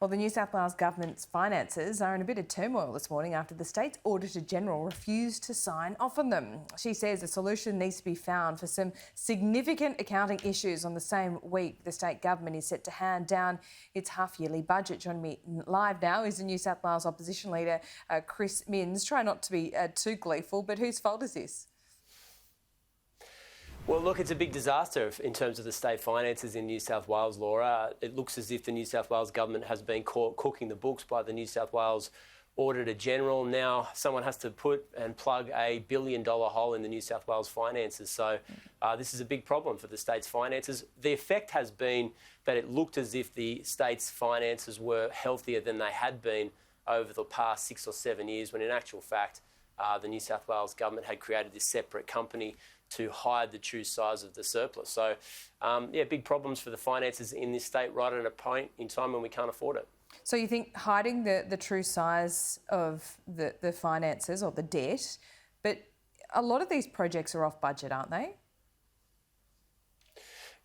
Well, the New South Wales government's finances are in a bit of turmoil this morning after the state's auditor-general refused to sign off on them. She says a solution needs to be found for some significant accounting issues. On the same week, the state government is set to hand down its half-yearly budget. Joining me live now is the New South Wales opposition leader, Chris Minns. Try not to be too gleeful, but whose fault is this? Well, look, it's a big disaster in terms of the state finances in New South Wales, Laura. It looks as if the New South Wales government has been caught cooking the books by the New South Wales auditor-general. Now someone has to put and plug a $1 billion hole in the New South Wales finances. So this is a big problem for the state's finances. The effect has been that it looked as if the state's finances were healthier than they had been over the past 6 or 7 years, when in actual fact, the New South Wales government had created this separate company to hide the true size of the surplus. So, big problems for the finances in this state right at a point in time when we can't afford it. So you think hiding the true size of the finances or the debt, but a lot of these projects are off budget, aren't they?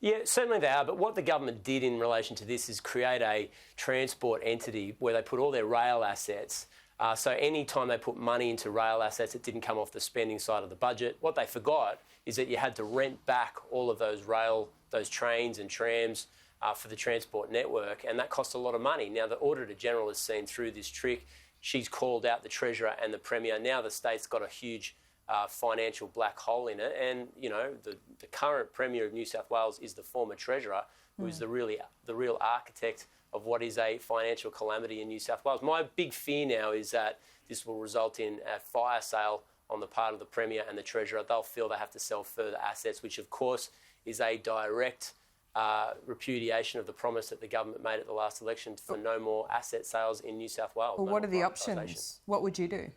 Yeah, certainly they are. But what the government did in relation to this is create a transport entity where they put all their rail assets. So any time they put money into rail assets, it didn't come off the spending side of the budget. What they forgot is that you had to rent back all of those trains and trams for the transport network, and that cost a lot of money. Now, the Auditor-General has seen through this trick. She's called out the Treasurer and the Premier. Now the state's got a huge financial black hole in it, and, you know, the current Premier of New South Wales is the former Treasurer, who is the real architect of what is a financial calamity in New South Wales. My big fear now is that this will result in a fire sale on the part of the Premier and the Treasurer. They'll feel they have to sell further assets, which of course is a direct repudiation of the promise that the government made at the last election for no more asset sales in New South Wales. Well, what are the options? What would you do?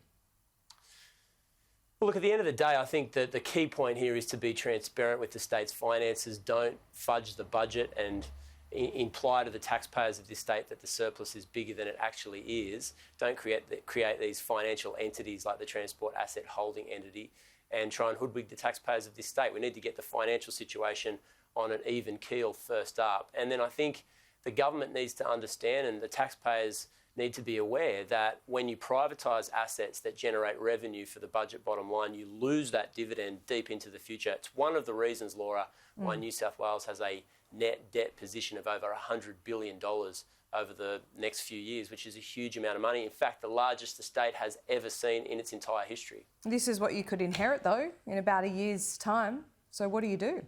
Well, look, at the end of the day, I think that the key point here is to be transparent with the state's finances. Don't fudge the budget and imply to the taxpayers of this state that the surplus is bigger than it actually is. Don't create these financial entities like the Transport Asset Holding Entity and try and hoodwink the taxpayers of this state. We need to get the financial situation on an even keel first up. And then I think the government needs to understand, and the taxpayers need to be aware, that when you privatise assets that generate revenue for the budget bottom line, you lose that dividend deep into the future. It's one of the reasons, Laura, why New South Wales has a net debt position of over $100 billion over the next few years, which is a huge amount of money. In fact, the largest the state has ever seen in its entire history. This is what you could inherit, though, in about a year's time. So what do you do?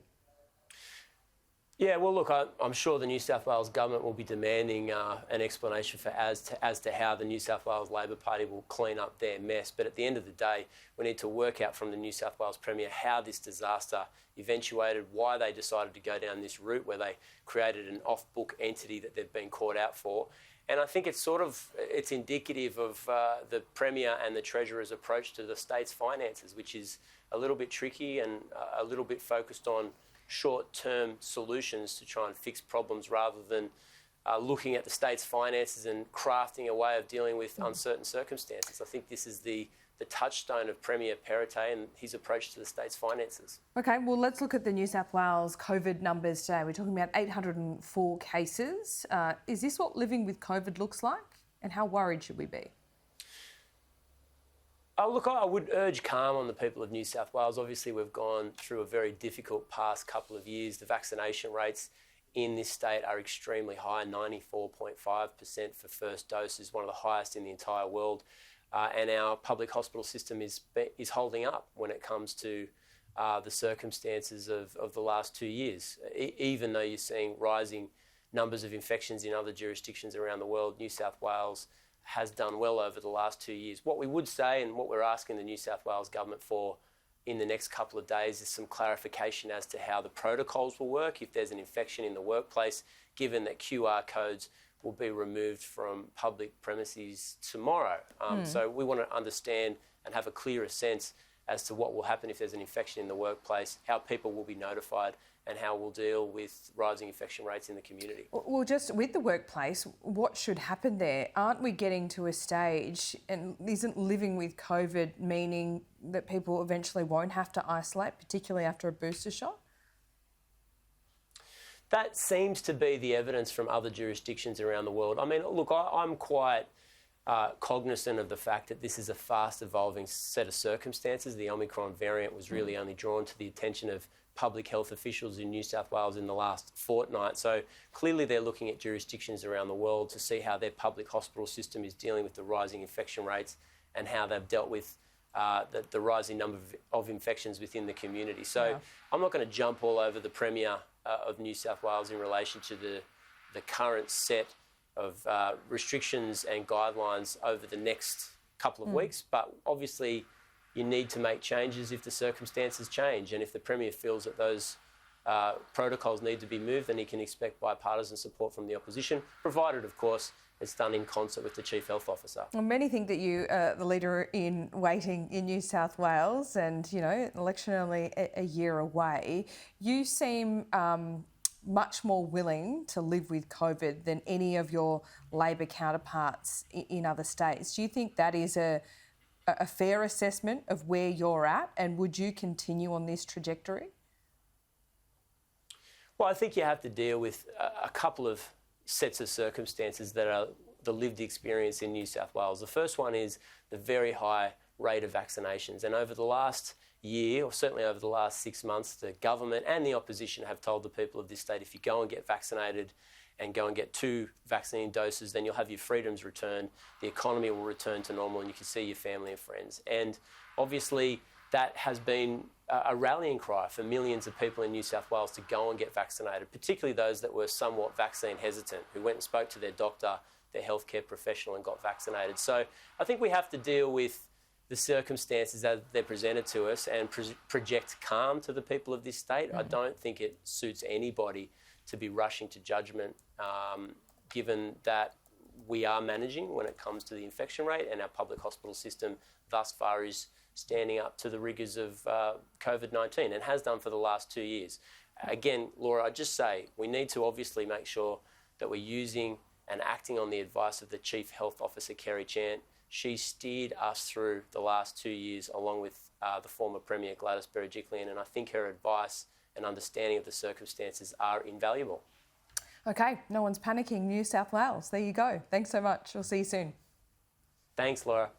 Yeah, well, look, I'm sure the New South Wales government will be demanding an explanation for as to how the New South Wales Labor Party will clean up their mess. But at the end of the day, we need to work out from the New South Wales Premier how this disaster eventuated, why they decided to go down this route where they created an off-book entity that they've been caught out for. And I think it's indicative of the Premier and the Treasurer's approach to the state's finances, which is a little bit tricky and a little bit focused on short-term solutions to try and fix problems rather than looking at the state's finances and crafting a way of dealing with uncertain circumstances. I think this is the touchstone of Premier Perrottet and his approach to the state's finances. OK, well, let's look at the New South Wales COVID numbers today. We're talking about 804 cases. Is this what living with COVID looks like? And how worried should we be? Oh, look, I would urge calm on the people of New South Wales. Obviously, we've gone through a very difficult past couple of years. The vaccination rates in this state are extremely high. 94.5% for first dose is one of the highest in the entire world. And our public hospital system is holding up when it comes to the circumstances of the last 2 years. Even though you're seeing rising numbers of infections in other jurisdictions around the world, New South Wales has done well over the last 2 years. What we would say, and what we're asking the New South Wales government for in the next couple of days, is some clarification as to how the protocols will work if there's an infection in the workplace, given that QR codes will be removed from public premises tomorrow. So we want to understand and have a clearer sense as to what will happen if there's an infection in the workplace, how people will be notified, and how we'll deal with rising infection rates in the community. Well, just with the workplace, what should happen there? Aren't we getting to a stage, and isn't living with COVID meaning that people eventually won't have to isolate, particularly after a booster shot? That seems to be the evidence from other jurisdictions around the world. I mean, look, I'm quite cognizant of the fact that this is a fast evolving set of circumstances. The Omicron variant was really only drawn to the attention of public health officials in New South Wales in the last fortnight. So clearly they're looking at jurisdictions around the world to see how their public hospital system is dealing with the rising infection rates and how they've dealt with the rising number of infections within the community. So I'm not going to jump all over the Premier of New South Wales in relation to the current set of restrictions and guidelines over the next couple of weeks, but obviously you need to make changes if the circumstances change, and if the Premier feels that those protocols need to be moved, then he can expect bipartisan support from the opposition, provided, of course, it's done in concert with the Chief Health Officer. Well, many think that you are the leader in waiting in New South Wales, and, you know, election only a year away. You seem much more willing to live with COVID than any of your Labor counterparts in other states. Do you think that is a fair assessment of where you're at, and would you continue on this trajectory? Well, I think you have to deal with a couple of sets of circumstances that are the lived experience in New South Wales. The first one is the very high rate of vaccinations, and over the last year, or certainly over the last 6 months, the government and the opposition have told the people of this state, if you go and get vaccinated and go and get 2 vaccine doses, then you'll have your freedoms returned, the economy will return to normal, and you can see your family and friends. And obviously that has been a rallying cry for millions of people in New South Wales to go and get vaccinated, particularly those that were somewhat vaccine hesitant, who went and spoke to their doctor, their healthcare professional, and got vaccinated. So I think we have to deal with the circumstances as they're presented to us and project calm to the people of this state. I don't think it suits anybody to be rushing to judgment, given that we are managing when it comes to the infection rate, and our public hospital system thus far is standing up to the rigours of COVID-19 and has done for the last 2 years. Again, Laura, I just say we need to obviously make sure that we're using and acting on the advice of the Chief Health Officer, Kerry Chant. She steered us through the last 2 years along with the former Premier, Gladys Berejiklian, and I think her advice and understanding of the circumstances are invaluable. Okay, no one's panicking. New South Wales. There you go. Thanks so much. We'll see you soon. Thanks, Laura.